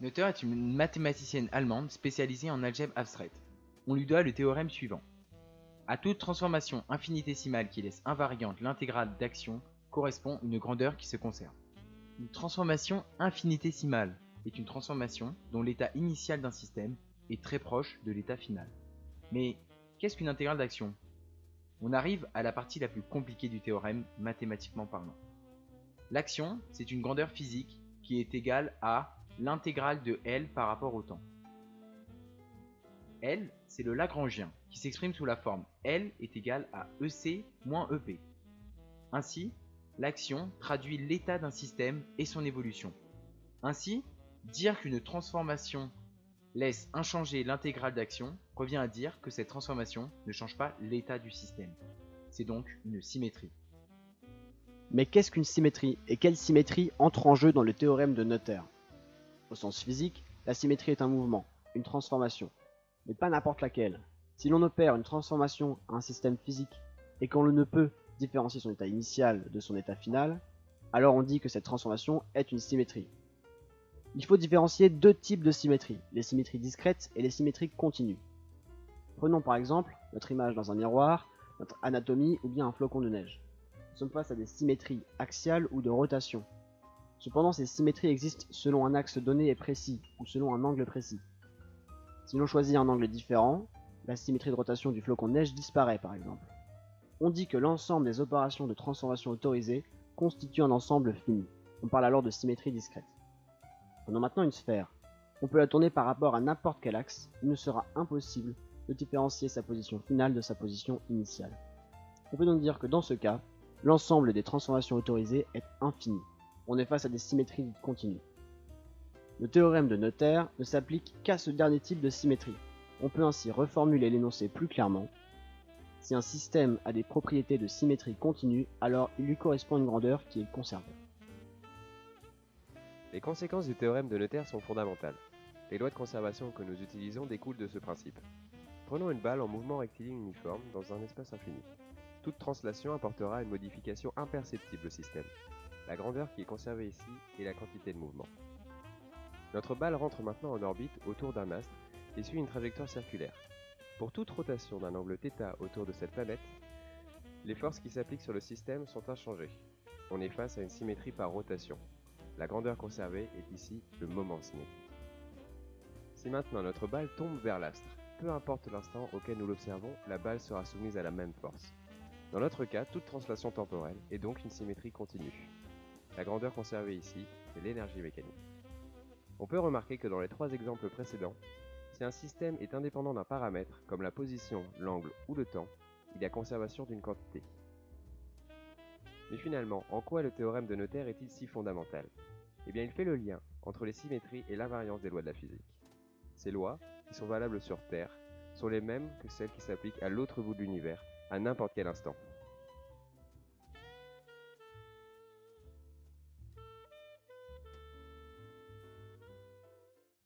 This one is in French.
Noether est une mathématicienne allemande spécialisée en algèbre abstraite. On lui doit le théorème suivant. À toute transformation infinitésimale qui laisse invariante l'intégrale d'action correspond une grandeur qui se conserve. Une transformation infinitésimale est une transformation dont l'état initial d'un système est très proche de l'état final. Mais qu'est-ce qu'une intégrale d'action? On arrive à la partie la plus compliquée du théorème mathématiquement parlant. L'action, c'est une grandeur physique qui est égale à l'intégrale de L par rapport au temps. L, c'est le Lagrangien qui s'exprime sous la forme L est égal à EC moins EP. Ainsi, l'action traduit l'état d'un système et son évolution. Ainsi, dire qu'une transformation laisse inchangée l'intégrale d'action revient à dire que cette transformation ne change pas l'état du système. C'est donc une symétrie. Mais qu'est-ce qu'une symétrie et quelle symétrie entre en jeu dans le théorème de Noether? Au sens physique, la symétrie est un mouvement, une transformation, mais pas n'importe laquelle. Si l'on opère une transformation à un système physique et qu'on ne peut différencier son état initial de son état final, alors on dit que cette transformation est une symétrie. Il faut différencier deux types de symétries, les symétries discrètes et les symétries continues. Prenons par exemple notre image dans un miroir, notre anatomie ou bien un flocon de neige. Nous sommes face à des symétries axiales ou de rotation. Cependant, ces symétries existent selon un axe donné et précis, ou selon un angle précis. Si l'on choisit un angle différent, la symétrie de rotation du flocon de neige disparaît par exemple. On dit que l'ensemble des opérations de transformation autorisées constitue un ensemble fini. On parle alors de symétrie discrète. Prenons maintenant une sphère. On peut la tourner par rapport à n'importe quel axe, il nous sera impossible de différencier sa position finale de sa position initiale. On peut donc dire que dans ce cas, l'ensemble des transformations autorisées est infini. On est face à des symétries dites continues. Le théorème de Noether ne s'applique qu'à ce dernier type de symétrie. On peut ainsi reformuler l'énoncé plus clairement. Si un système a des propriétés de symétrie continue, alors il lui correspond une grandeur qui est conservée. Les conséquences du théorème de Noether sont fondamentales. Les lois de conservation que nous utilisons découlent de ce principe. Prenons une balle en mouvement rectiligne uniforme dans un espace infini. Toute translation apportera une modification imperceptible au système. La grandeur qui est conservée ici est la quantité de mouvement. Notre balle rentre maintenant en orbite autour d'un astre et suit une trajectoire circulaire. Pour toute rotation d'un angle θ autour de cette planète, les forces qui s'appliquent sur le système sont inchangées. On est face à une symétrie par rotation. La grandeur conservée est ici le moment cinétique. Si maintenant notre balle tombe vers l'astre, peu importe l'instant auquel nous l'observons, la balle sera soumise à la même force. Dans notre cas, toute translation temporelle est donc une symétrie continue. La grandeur conservée ici est l'énergie mécanique. On peut remarquer que dans les trois exemples précédents, si un système est indépendant d'un paramètre, comme la position, l'angle ou le temps, il y a conservation d'une quantité. Mais finalement, en quoi le théorème de Noether est-il si fondamental? Eh bien, il fait le lien entre les symétries et l'invariance des lois de la physique. Ces lois, qui sont valables sur Terre, sont les mêmes que celles qui s'appliquent à l'autre bout de l'univers, à n'importe quel instant.